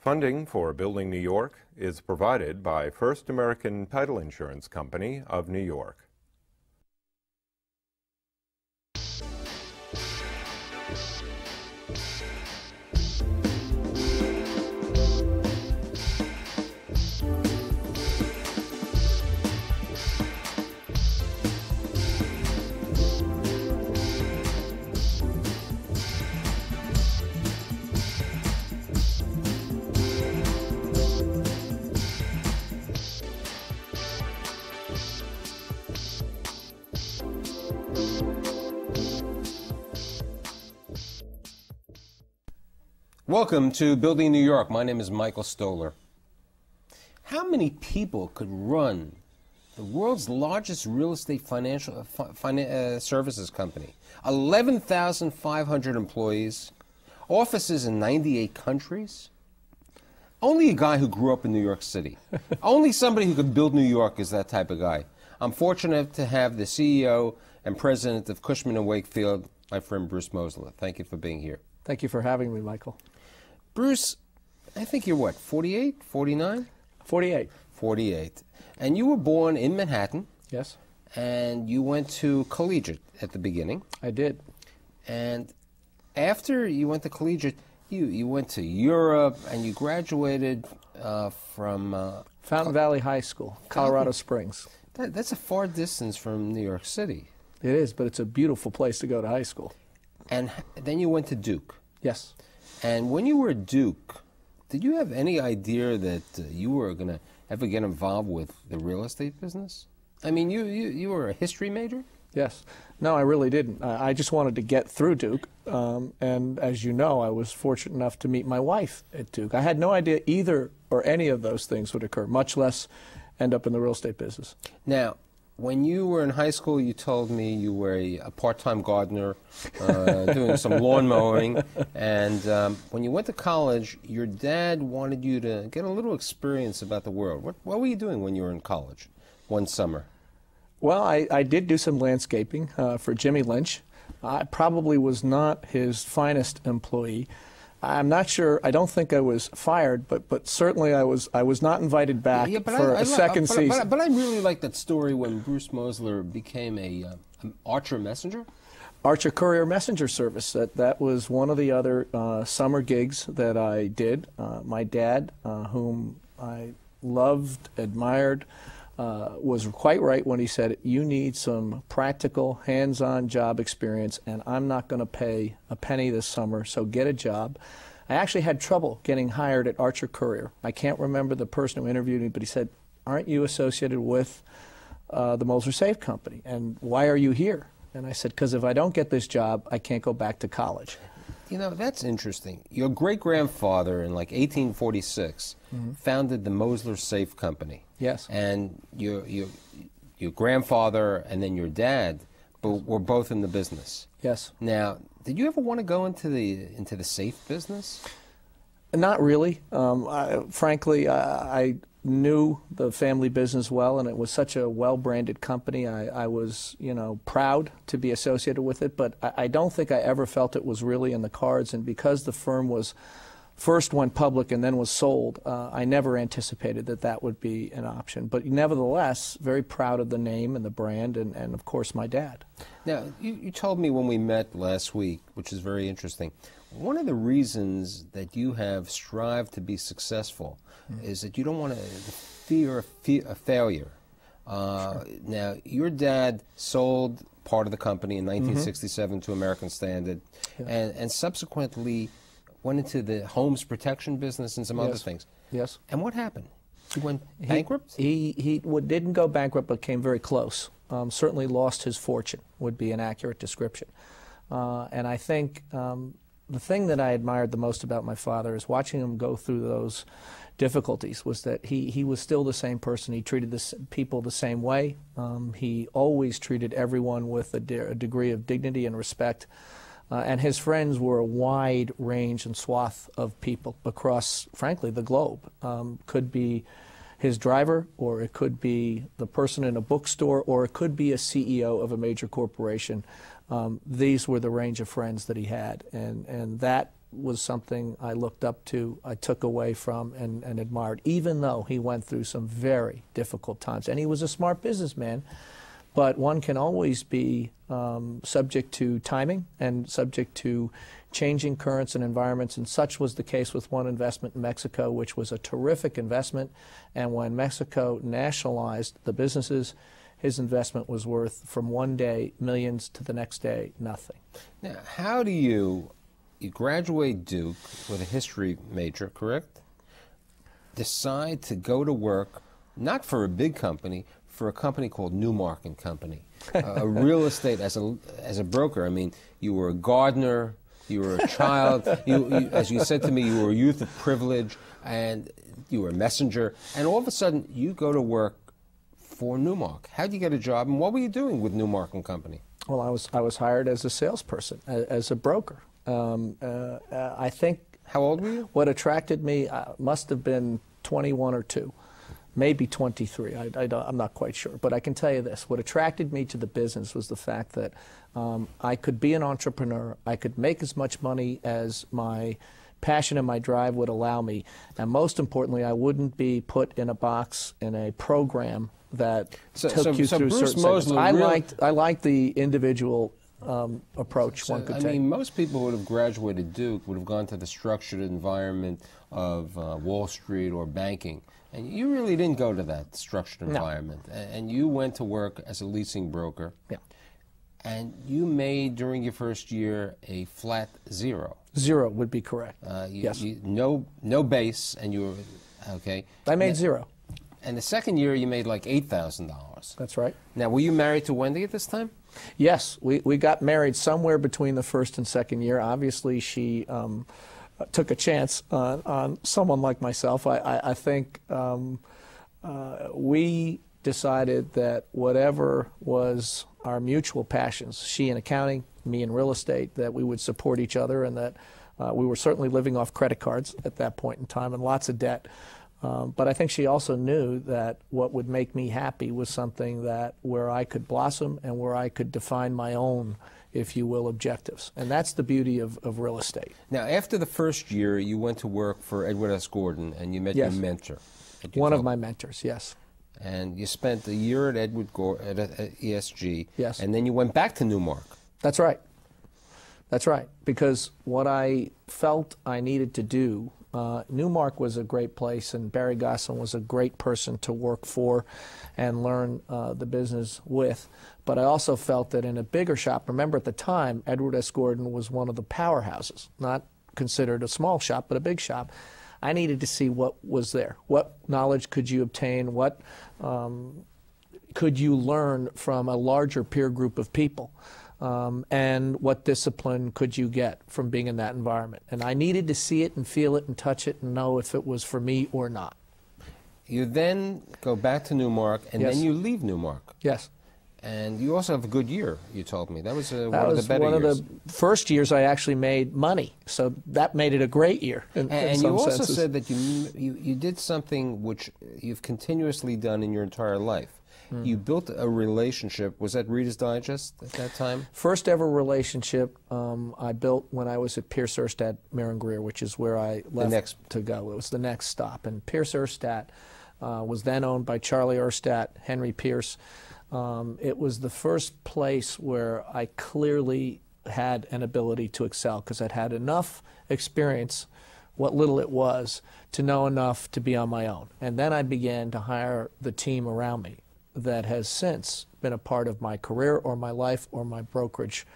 Funding for Building New York is provided by First American Title Insurance Company of New York. Welcome to Building New York. My name is Michael Stoller. How many people could run the world's largest real estate financial services company? 11,500 employees, offices in 98 countries. Only a guy who grew up in New York City. Only somebody who could build New York is that type of guy. I'm fortunate to have the CEO and president of Cushman & Wakefield, my friend Bruce Mosler. Thank you for being here. Thank you for having me, Michael. Bruce, I think you're what, 48, 49? 48. 48. And you were born in Manhattan. Yes. And you went to collegiate at the beginning. I did. And after you went to collegiate, you went to Europe and you graduated from... Fountain Valley High School, Colorado Springs. That's a far distance from New York City. It is, but it's a beautiful place to go to high school. And then you went to Duke. Yes. And when you were at Duke, did you have any idea that you were going to ever get involved with the real estate business? I mean, you were a history major? Yes. No, I really didn't. I just wanted to get through Duke. And as you know, I was fortunate enough to meet my wife at Duke. I had no idea either or any of those things would occur, much less end up in the real estate business. Now, when you were in high school, you told me you were a part-time gardener doing some lawn mowing. And when you went to college, your dad wanted you to get a little experience about the world. What were you doing when you were in college one summer? Well, I did do some landscaping for Jimmy Lynch. I probably was not his finest employee. I'm not sure. I don't think I was fired, but certainly I was not invited back for a second season. But I really like that story when Bruce Mosler became an Archer Messenger. Archer Courier Messenger Service. That was one of the other summer gigs that I did. My dad, whom I loved, admired, was quite right when he said, you need some practical, hands-on job experience, and I'm not going to pay a penny this summer, so get a job. I actually had trouble getting hired at Archer Courier. I can't remember the person who interviewed me, but he said, aren't you associated with the Mosler Safe Company, and why are you here? And I said, because if I don't get this job, I can't go back to college. You know, that's interesting. Your great-grandfather in like 1846 founded the Mosler Safe Company. Yes. And your grandfather and then your dad were both in the business. Yes. Now, did you ever want to go into the safe business? Not really. Frankly, I knew the family business well, and it was such a well-branded company. I was, proud to be associated with it, but I don't think I ever felt it was really in the cards. And because the firm first went public and then was sold, I never anticipated that would be an option. But nevertheless, very proud of the name and the brand, and of course, my dad. Now, you told me when we met last week, which is very interesting, one of the reasons that you have strived to be successful is that you don't want to fear a failure. Now, your dad sold part of the company in 1967 to American Standard, and subsequently went into the homes protection business and some other things. Yes. And what happened? He went bankrupt? He didn't go bankrupt, but came very close. Certainly lost his fortune, would be an accurate description. And I think the thing that I admired the most about my father is watching him go through those difficulties was that he was still the same person. He treated people the same way. He always treated everyone with a degree of dignity and respect. And his friends were a wide range and swath of people across, frankly, the globe. Could be his driver, or it could be the person in a bookstore, or it could be a CEO of a major corporation. These were the range of friends that he had, and that was something I looked up to, I took away from, and admired, even though he went through some very difficult times. And he was a smart businessman, but one can always be subject to timing and subject to changing currents and environments, and such was the case with one investment in Mexico, which was a terrific investment. And when Mexico nationalized the businesses, his investment was worth, from one day, millions, to the next day, nothing. Now, how do you graduate Duke with a history major, correct? Decide to go to work, not for a big company, for a company called Newmark and Company, a real estate as a broker. I mean, you were a gardener, you were a child, as you said to me, you were a youth of privilege, and you were a messenger, and all of a sudden you go to work for Newmark. How did you get a job, and what were you doing with Newmark and Company? Well, I was hired as a salesperson, as a broker. I think. How old were you? What attracted me must have been 21 or 2. Maybe 23, I'm not quite sure. But I can tell you this, what attracted me to the business was the fact that I could be an entrepreneur, I could make as much money as my passion and my drive would allow me, and most importantly, I wouldn't be put in a box in a program that took you through Bruce certain Moseley I liked the individual approach one could take. I mean, most people who would have graduated Duke would have gone to the structured environment of Wall Street or banking. And you really didn't go to that structured environment. No. And you went to work as a leasing broker. Yeah. And you made, during your first year, a flat 0. 0 would be correct. Yes. No base, and you were, okay. I made 0. And the second year, you made like $8,000. That's right. Now, were you married to Wendy at this time? Yes. We got married somewhere between the first and second year. Obviously, she took a chance on someone like myself. I think we decided that whatever was our mutual passions, she in accounting, me in real estate, that we would support each other, and that we were certainly living off credit cards at that point in time and lots of debt. But I think she also knew that what would make me happy was something that where I could blossom and where I could define my own, if you will, objectives. And that's the beauty of real estate. Now, after the first year, you went to work for Edward S. Gordon, and you met your mentor. One of my mentors, yes. And you spent a year at at ESG. Yes. And then you went back to Newmark. That's right. That's right. Because what I felt I needed to do, Newmark was a great place, and Barry Goslin was a great person to work for and learn the business with. But I also felt that in a bigger shop, remember at the time, Edward S. Gordon was one of the powerhouses, not considered a small shop, but a big shop. I needed to see what was there. What knowledge could you obtain? What could you learn from a larger peer group of people? And what discipline could you get from being in that environment? And I needed to see it and feel it and touch it and know if it was for me or not. You then go back to Newmark, and then you leave Newmark. Yes. And you also have a good year, you told me. That was one of the better years. That was one of the first years I actually made money, so that made it a great year in some senses. And you also senses. said that you did something which you've continuously done in your entire life. You built a relationship. Was that Reader's Digest at that time? First ever relationship I built when I was at Pierce Erstad Maren Greer, which is where I left to go. It was the next stop. And Pierce Erstad was then owned by Charlie Erstad, Henry Pierce. It was the first place where I clearly had an ability to excel because I'd had enough experience, what little it was, to know enough to be on my own. And then I began to hire the team around me that has since been a part of my career or my life or my brokerage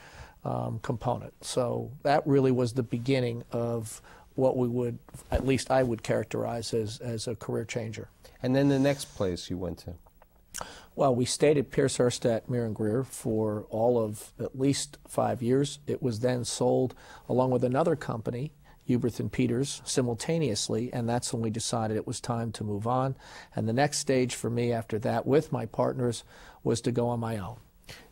component. So that really was the beginning of what we would, at least I would characterize as a career changer. And then the next place you went to? Well, we stayed at Pierce Erstad Maren Greer for all of at least 5 years. It was then sold along with another company, Huberth and Peters, simultaneously, and that's when we decided it was time to move on. And the next stage for me after that, with my partners, was to go on my own.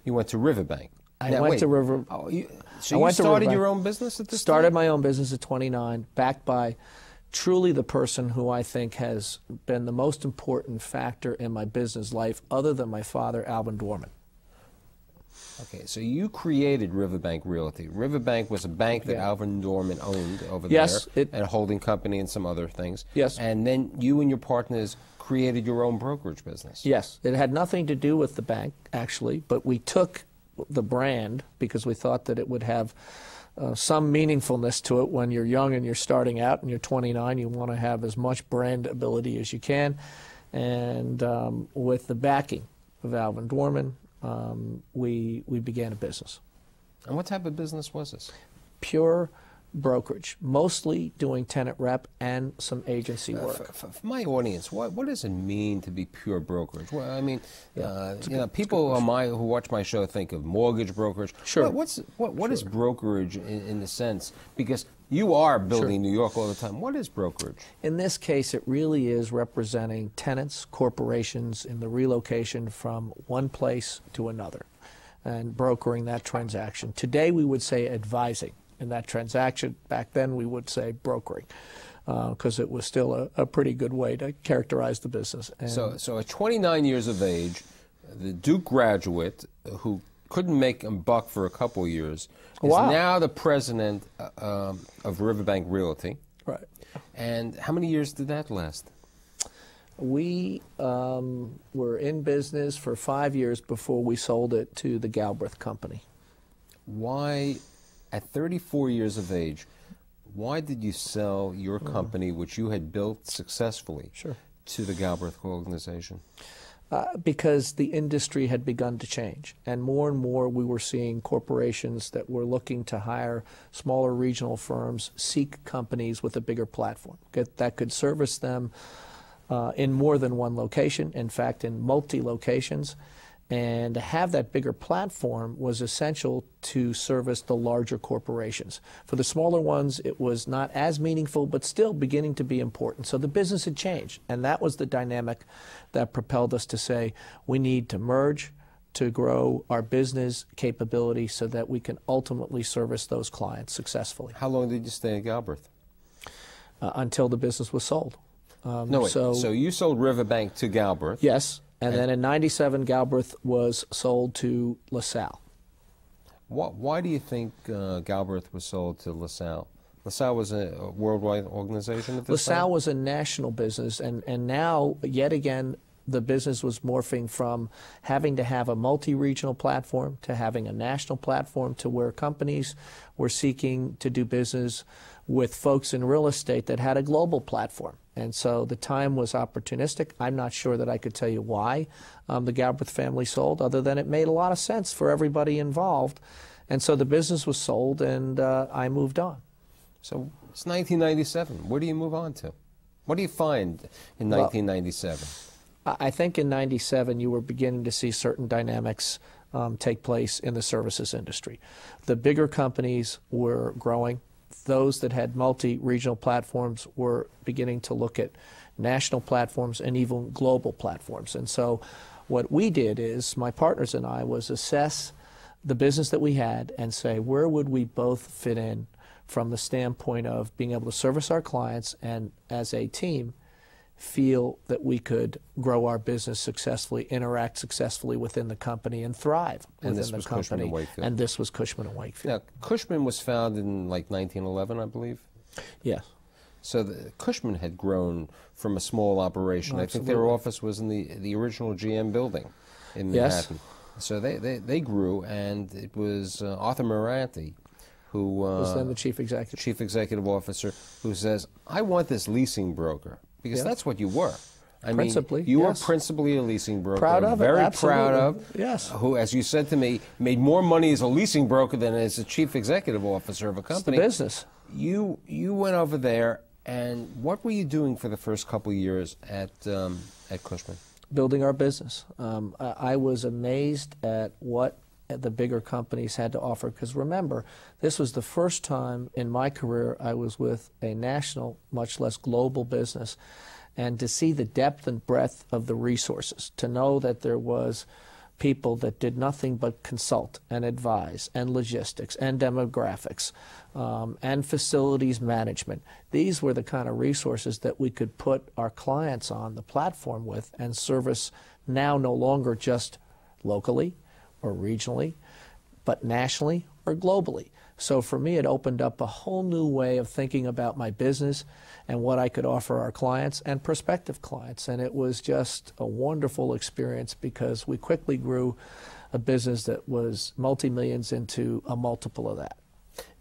You went to Riverbank. I went to Riverbank. Oh, so you started your own business at this time? Started my own business at 29, backed by truly the person who I think has been the most important factor in my business life, other than my father, Alvin Dorman. Okay, so you created Riverbank Realty. Riverbank was a bank that Yeah. Alvin Dorman owned over Yes, there, and a holding company and some other things. Yes. And then you and your partners created your own brokerage business. Yes, it had nothing to do with the bank, actually, but we took the brand because we thought that it would have some meaningfulness to it. When you're young and you're starting out and you're 29, you want to have as much brand ability as you can. And with the backing of Alvin Dorman, we began a business. And what type of business was this? Pure brokerage, mostly doing tenant rep and some agency work. For my audience, what does it mean to be pure brokerage? Well, I mean, it's you know, people who watch my show think of mortgage brokerage. Sure. What is brokerage in the sense? Because you are building New York all the time. What is brokerage? In this case, it really is representing tenants, corporations in the relocation from one place to another and brokering that transaction. Today, we would say advising in that transaction. Back then, we would say brokering because it was still a pretty good way to characterize the business. And So at 29 years of age, the Duke graduate who couldn't make a buck for a couple years is Wow. now the president of Riverbank Realty. right. And how many years did that last? We were in business for 5 years before we sold it to the Galbraith Company. Why, at 34 years of age, why did you sell your company, which you had built successfully, Sure. to the Galbraith organization? Because the industry had begun to change, and more we were seeing corporations that were looking to hire smaller regional firms seek companies with a bigger platform that could service them in more than one location, in fact, in multi-locations. And to have that bigger platform was essential to service the larger corporations. For the smaller ones, it was not as meaningful, but still beginning to be important. So the business had changed, and that was the dynamic that propelled us to say we need to merge to grow our business capability so that we can ultimately service those clients successfully. How long did you stay at Galbraith? Until the business was sold. No, wait. So you sold Riverbank to Galbraith. Yes. And then in '97, Galbraith was sold to LaSalle. Why do you think Galbraith was sold to LaSalle? LaSalle was a worldwide organization at this time? LaSalle was a national business, and now, yet again, the business was morphing from having to have a multi-regional platform to having a national platform to where companies were seeking to do business with folks in real estate that had a global platform. And so the time was opportunistic. I'm not sure that I could tell you why the Galbraith family sold, other than it made a lot of sense for everybody involved. And so the business was sold, and I moved on. So it's 1997. Where do you move on to? What do you find in 1997? I think in '97 you were beginning to see certain dynamics take place in the services industry. The bigger companies were growing. Those that had multi-regional platforms were beginning to look at national platforms and even global platforms. And so what we did is, my partners and I, was assess the business that we had and say, where would we both fit in from the standpoint of being able to service our clients and, as a team, feel that we could grow our business successfully, interact successfully within the company, and thrive within the company. Cushman & Wakefield. And this was Cushman & Wakefield. Now, Cushman was founded in like 1911, I believe. Yes. So Cushman had grown from a small operation. I think their Absolutely. office was in the original GM building in Yes. Manhattan. So they grew, and it was Arthur Moranti who Was then the chief executive. chief executive officer, who says, I want this leasing broker, because Yeah. that's what you were. I Principally, mean, you yes. were principally a leasing broker. Proud of it, very absolutely. proud of. Yes. Who, as you said to me, made more money as a leasing broker than as a chief executive officer of a It's the company. business. You went over there, and what were you doing for the first couple of years at Cushman? Building our business. I was amazed at what the bigger companies had to offer, because remember, this was the first time in my career I was with a national, much less global business, and to see the depth and breadth of the resources, to know that there was people that did nothing but consult and advise and logistics and demographics and facilities management. These were the kind of resources that we could put our clients on the platform with and service now no longer just locally or regionally, but nationally or globally. So for me, it opened up a whole new way of thinking about my business and what I could offer our clients and prospective clients. And it was just a wonderful experience because we quickly grew a business that was multi-millions into a multiple of that.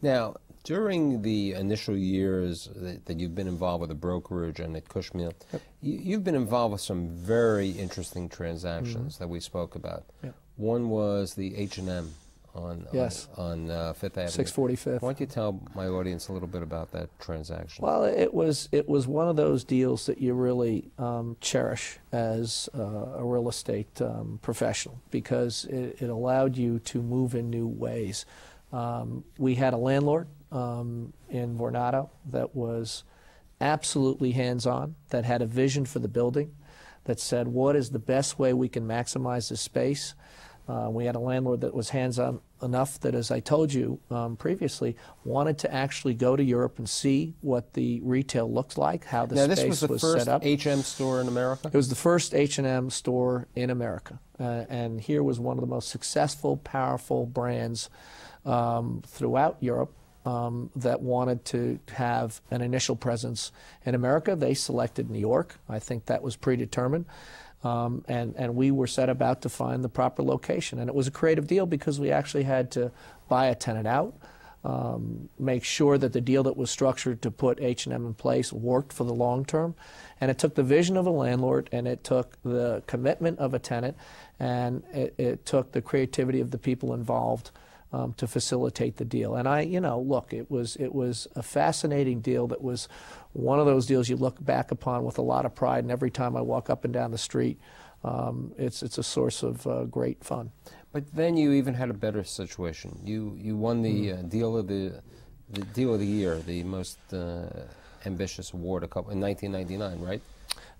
Now, during the initial years that you've been involved with the brokerage and at Cushman, you've been involved with some very interesting transactions that we spoke about. Yep. One was the H&M on Fifth Avenue. 645th. Why don't you tell my audience a little bit about that transaction? Well, it was one of those deals that you really cherish as a real estate professional because it allowed you to move in new ways. We had a landlord in Vornado that was absolutely hands-on, that had a vision for the building, that said, what is the best way we can maximize the space? We had a landlord that was hands-on enough that, as I told you previously, wanted to actually go to Europe and see what the retail looked like, how the space was set up. Now, this was the first H&M store in America? It was the first H&M store in America. And here was one of the most successful, powerful brands throughout Europe that wanted to have an initial presence in America. They selected New York. I think that was predetermined. And we were set about to find the proper location. And it was a creative deal because we actually had to buy a tenant out, make sure that the deal that was structured to put H&M in place worked for the long term. And it took the vision of a landlord, and it took the commitment of a tenant, and it took the creativity of the people involved to facilitate the deal. And look, it was a fascinating deal that was one of those deals you look back upon with a lot of pride, and every time I walk up and down the street, it's a source of great fun. But then you even had a better situation. You won the deal of the deal of the year, the most ambitious award in 1999, right?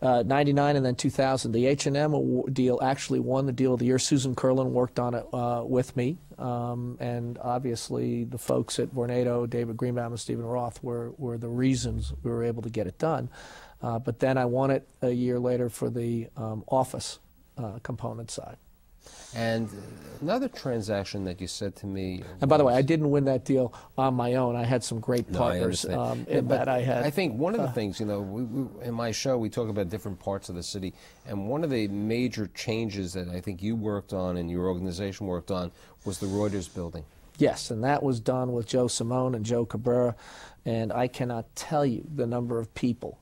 99 and then 2000. The H&M deal actually won the deal of the year. Susan Curlin worked on it with me, and obviously the folks at Vornado, David Greenbaum and Stephen Roth, were the reasons we were able to get it done. But then I won it a year later for the office component side. And another transaction that you said to me... And by the way, I didn't win that deal on my own. I had some great partners that I had. I think one of the things, we, in my show, we talk about different parts of the city, and one of the major changes that I think you worked on and your organization worked on was the Reuters building. Yes, and that was done with Joe Simone and Joe Cabrera, and I cannot tell you the number of people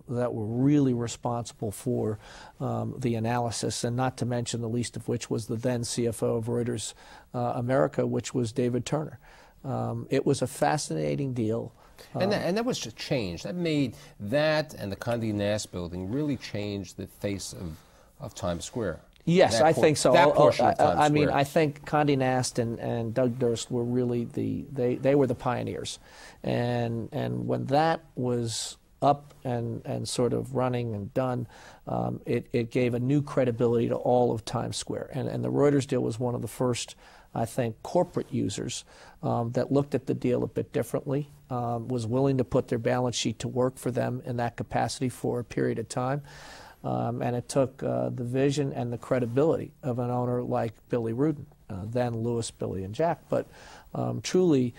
that were really responsible for the analysis, and not to mention the least of which was the then CFO of Reuters America, which was David Turner. It was a fascinating deal. And that was a change. That made that and the Condé Nast building really change the face of Times Square. Yes, I think so. That portion of Times Square. I mean, I think Condé Nast and Doug Durst were really they were the pioneers. And when that was up and sort of running and done, it gave a new credibility to all of Times Square. And the Reuters deal was one of the first, I think, corporate users that looked at the deal a bit differently, was willing to put their balance sheet to work for them in that capacity for a period of time. And it took the vision and the credibility of an owner like Billy Rudin, then Louis, Billy, and Jack. But truly,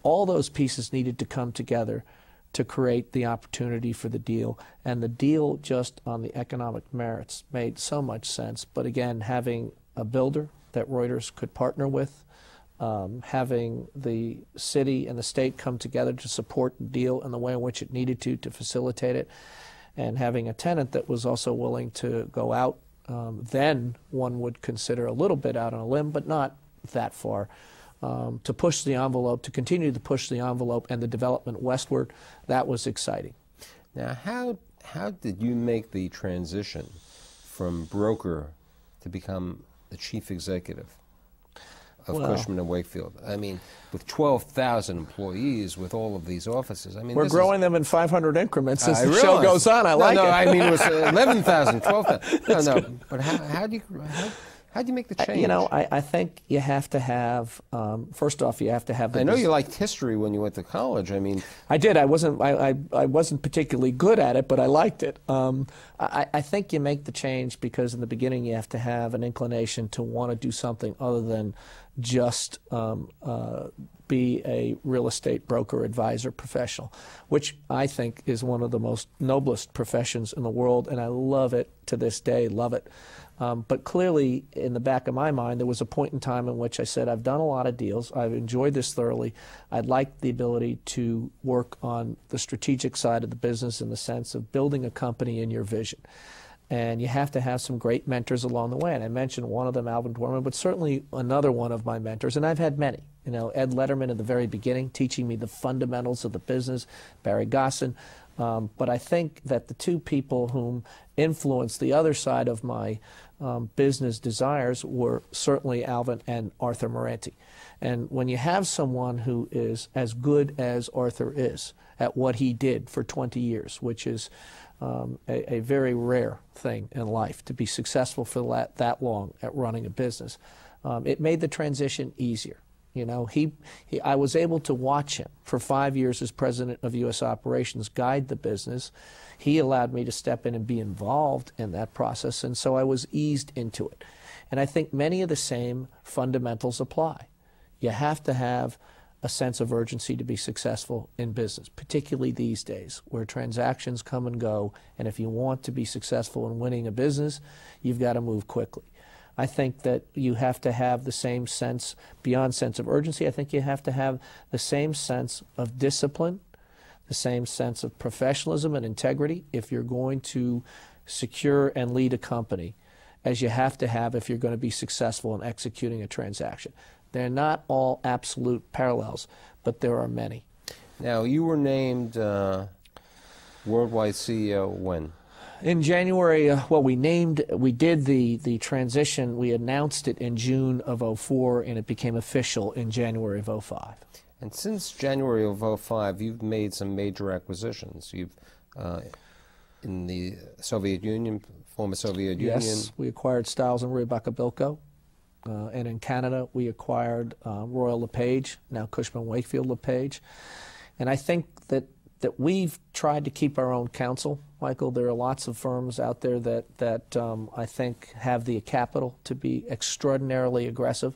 all those pieces needed to come together to create the opportunity for the deal. And the deal, just on the economic merits, made so much sense. But again, having a builder that Reuters could partner with, having the city and the state come together to support the deal in the way in which it needed to facilitate it, and having a tenant that was also willing to go out, then one would consider a little bit out on a limb, but not that far, to push the envelope, to continue to push the envelope and the development westward. That was exciting. Now, how did you make the transition from broker to become the chief executive of Cushman & Wakefield? I mean, with 12,000 employees, with all of these offices. I mean, we're growing them in 500 increments as the show goes on. I like it. No, I mean, it was 11,000, 12,000. No, but How do you make the change? You know, I think you have to have, first off, you have to have the... I know you liked history when you went to college. I mean... I did. I wasn't particularly good at it, but I liked it. I think you make the change because in the beginning you have to have an inclination to want to do something other than just be a real estate broker, advisor, professional, which I think is one of the most noblest professions in the world, and I love it to this day, love it. But clearly, in the back of my mind, there was a point in time in which I said, I've done a lot of deals. I've enjoyed this thoroughly. I'd like the ability to work on the strategic side of the business in the sense of building a company in your vision. And you have to have some great mentors along the way. And I mentioned one of them, Alvin Dworman, but certainly another one of my mentors, and I've had many. You know, Ed Letterman at the very beginning, teaching me the fundamentals of the business, Barry Gossin. But I think that the two people whom influenced the other side of my business desires were certainly Alvin and Arthur Moranti. And when you have someone who is as good as Arthur is at what he did for 20 years, which is a very rare thing in life, to be successful for that long at running a business, it made the transition easier. You know, I was able to watch him for 5 years as president of U.S. operations guide the business. He allowed me to step in and be involved in that process, and so I was eased into it. And I think many of the same fundamentals apply. You have to have a sense of urgency to be successful in business, particularly these days where transactions come and go, and if you want to be successful in winning a business, you've got to move quickly. I think that you have to have the same sense, beyond sense of urgency, I think you have to have the same sense of discipline, the same sense of professionalism and integrity if you're going to secure and lead a company, as you have to have if you're going to be successful in executing a transaction. They're not all absolute parallels, but there are many. Now, you were named worldwide CEO when? In January, well, we did the transition, we announced it in June of '04, and it became official in January of '05. And since January of '05, you've made some major acquisitions. You've, in the Soviet Union, former Soviet Union. Yes, we acquired Stiles and Roebuck-Bilko. And in Canada, we acquired Royal LePage, now Cushman Wakefield LePage. And I think that we've tried to keep our own counsel, Michael. There are lots of firms out there that I think have the capital to be extraordinarily aggressive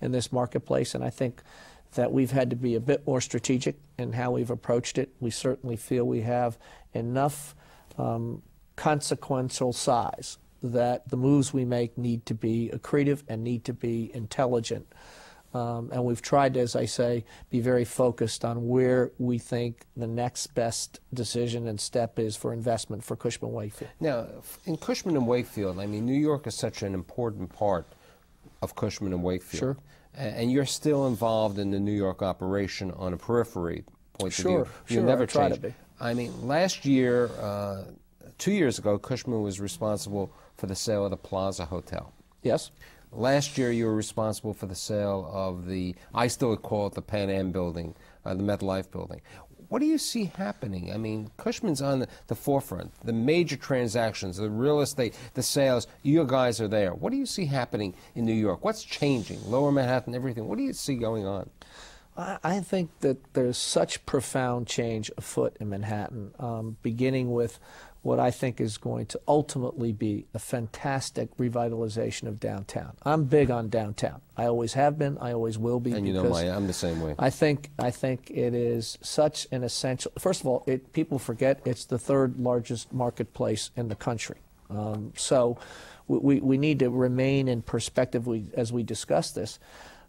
in this marketplace, and I think that we've had to be a bit more strategic in how we've approached it. We certainly feel we have enough consequential size that the moves we make need to be accretive and need to be intelligent. And we've tried to, as I say, be very focused on where we think the next best decision and step is for investment for Cushman Wakefield. Now, in Cushman and Wakefield, I mean, New York is such an important part of Cushman and Wakefield. Sure. And you're still involved in the New York operation on a periphery point of view. Sure, never I try change. to be. I mean, last year, 2 years ago, Cushman was responsible for the sale of the Plaza Hotel. Yes. Last year, you were responsible for the sale of the, I still would call it the Pan Am building, the MetLife building. What do you see happening? I mean, Cushman's on the forefront. The major transactions, the real estate, the sales, you guys are there. What do you see happening in New York? What's changing? Lower Manhattan, everything. What do you see going on? I think that there's such profound change afoot in Manhattan, beginning with what I think is going to ultimately be a fantastic revitalization of downtown. I'm big on downtown. I always have been. I always will be. And you know, I'm the same way. I think it is such an essential. First of all, people forget it's the third largest marketplace in the country. So we need to remain in perspective as we discuss this.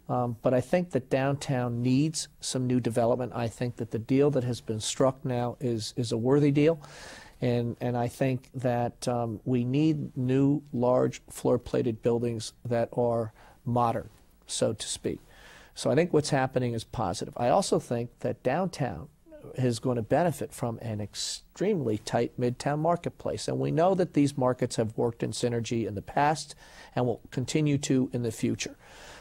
But I think that downtown needs some new development. I think that the deal that has been struck now is a worthy deal. And I think that we need new, large, floor-plated buildings that are modern, so to speak. So I think what's happening is positive. I also think that downtown is going to benefit from an extremely tight midtown marketplace. And we know that these markets have worked in synergy in the past and will continue to in the future.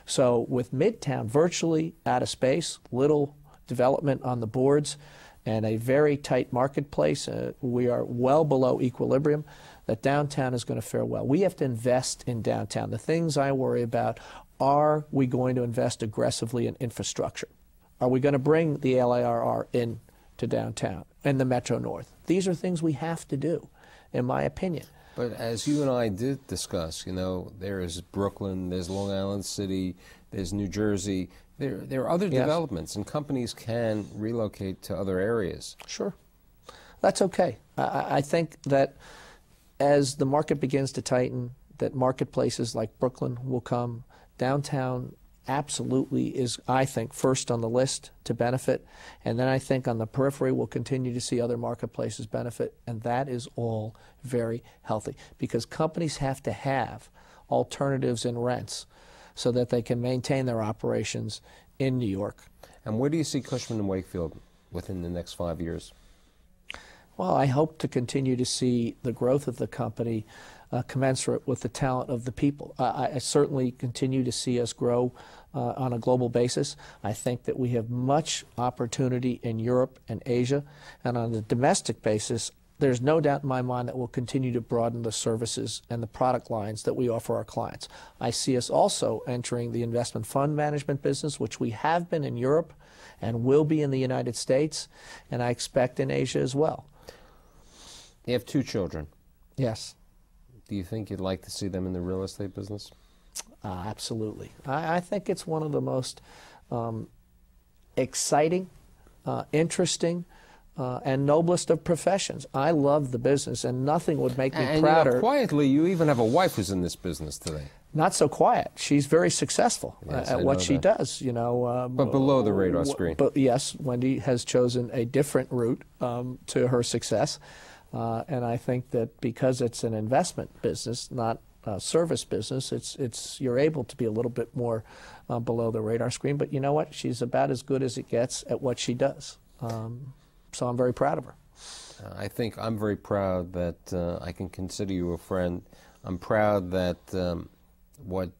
So with midtown virtually out of space, little development on the boards, and a very tight marketplace, we are well below equilibrium, that downtown is going to fare well. We have to invest in downtown. The things I worry about, are we going to invest aggressively in infrastructure? Are we going to bring the LIRR in to downtown and the Metro North? These are things we have to do, in my opinion. But as you and I did discuss, you know, there is Brooklyn, there's Long Island City, there's New Jersey. There are other developments, and companies can relocate to other areas. Sure. That's okay. I think that as the market begins to tighten, that marketplaces like Brooklyn will come. Downtown absolutely is, I think, first on the list to benefit. And then I think on the periphery we'll continue to see other marketplaces benefit. And that is all very healthy, because companies have to have alternatives in rents so that they can maintain their operations in New York. And where do you see Cushman & Wakefield within the next 5 years? Well, I hope to continue to see the growth of the company commensurate with the talent of the people. I certainly continue to see us grow on a global basis. I think that we have much opportunity in Europe and Asia, and on the domestic basis, there's no doubt in my mind that we'll continue to broaden the services and the product lines that we offer our clients. I see us also entering the investment fund management business, which we have been in Europe and will be in the United States, and I expect in Asia as well. You have 2 children. Yes. Do you think you'd like to see them in the real estate business? Absolutely. I think it's one of the most exciting, interesting, and noblest of professions. I love the business, and nothing would make me prouder. You know, quietly, you even have a wife who's in this business today. Not so quiet. She's very successful at what she does. You know, but below the radar screen. But yes, Wendy has chosen a different route to her success, and I think that because it's an investment business, not a service business, you're able to be a little bit more below the radar screen. But you know what? She's about as good as it gets at what she does. So I'm very proud of her. I think I'm very proud that I can consider you a friend. I'm proud that what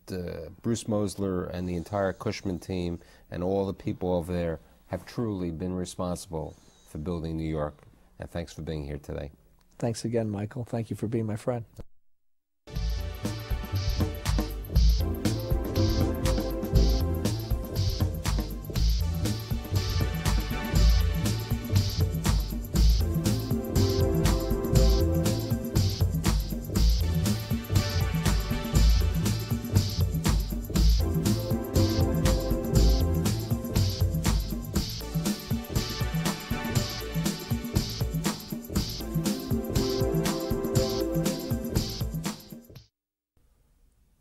Bruce Mosler and the entire Cushman team and all the people over there have truly been responsible for building New York. And thanks for being here today. Thanks again, Michael. Thank you for being my friend.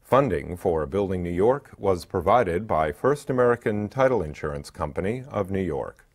Funding for Building New York was provided by First American Title Insurance Company of New York.